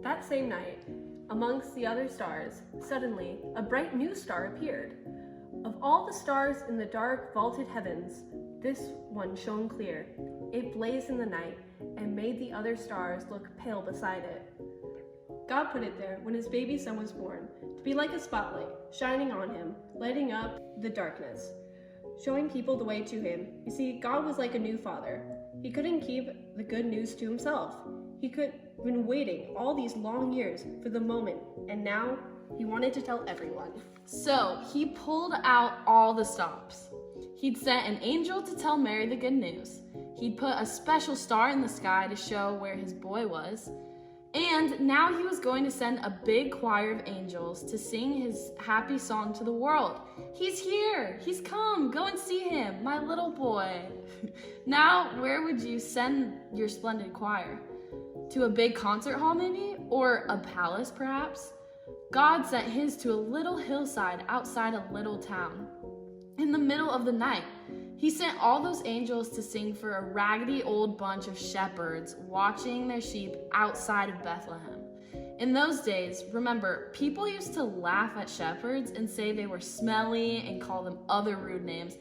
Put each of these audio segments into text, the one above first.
That same night, amongst the other stars, suddenly a bright new star appeared. Of all the stars in the dark, vaulted heavens, this one shone clear. It blazed in the night and made the other stars look pale beside it. God put it there when his baby son was born, to be like a spotlight, shining on him, lighting up the darkness, showing people the way to him. You see, God was like a new father. He couldn't keep the good news to himself. He could have been waiting all these long years for the moment, and now he wanted to tell everyone. So he pulled out all the stops. He'd sent an angel to tell Mary the good news. He'd put a special star in the sky to show where his boy was. And now he was going to send a big choir of angels to sing his happy song to the world. He's here! He's come! Go and see him, my little boy. Now, where would you send your splendid choir? To a big concert hall maybe? Or a palace perhaps? God sent his to a little hillside outside a little town. In the middle of the night, he sent all those angels to sing for a raggedy old bunch of shepherds watching their sheep outside of Bethlehem. In those days, remember, people used to laugh at shepherds and say they were smelly and call them other rude names,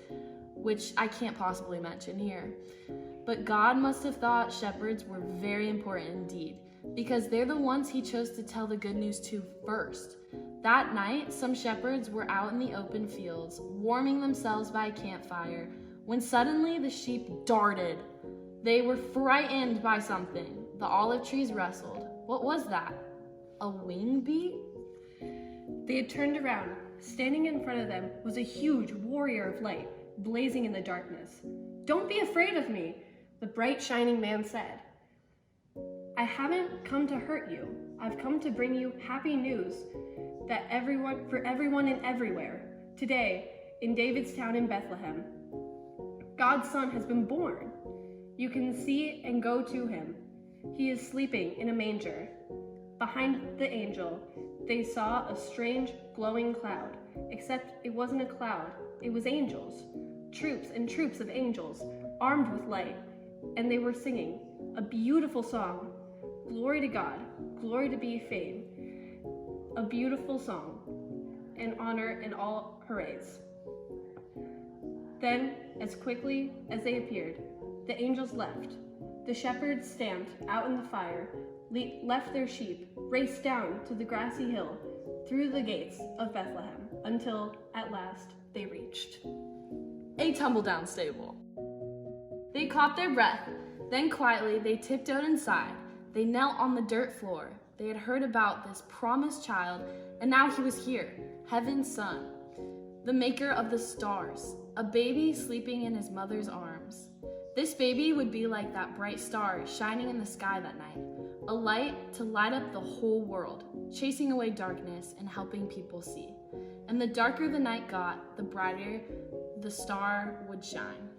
which I can't possibly mention here. But God must have thought shepherds were very important indeed, because they're the ones he chose to tell the good news to first. That night, some shepherds were out in the open fields, warming themselves by a campfire, when suddenly the sheep darted. They were frightened by something. The olive trees rustled. What was that? A wing beat? They had turned around. Standing in front of them was a huge warrior of light, blazing in the darkness. "Don't be afraid of me," the bright shining man said. "I haven't come to hurt you. I've come to bring you happy news that for everyone and everywhere. Today, in David's town in Bethlehem, God's son has been born. You can see and go to him. He is sleeping in a manger." Behind the angel, they saw a strange glowing cloud, except it wasn't a cloud, it was angels. Troops and troops of angels, armed with light, and they were singing a beautiful song. Glory to God, glory to be fame. A beautiful song, and honor and all praise. Then, as quickly as they appeared, the angels left. The shepherds stamped out in the fire, left their sheep, raced down to the grassy hill, through the gates of Bethlehem, until, at last, they reached a tumble-down stable. They caught their breath. Then quietly they tiptoed inside. They knelt on the dirt floor. They had heard about this promised child, and now he was here, heaven's son, the maker of the stars, a baby sleeping in his mother's arms. This baby would be like that bright star shining in the sky that night, a light to light up the whole world, chasing away darkness and helping people see. And the darker the night got, the brighter the star would shine.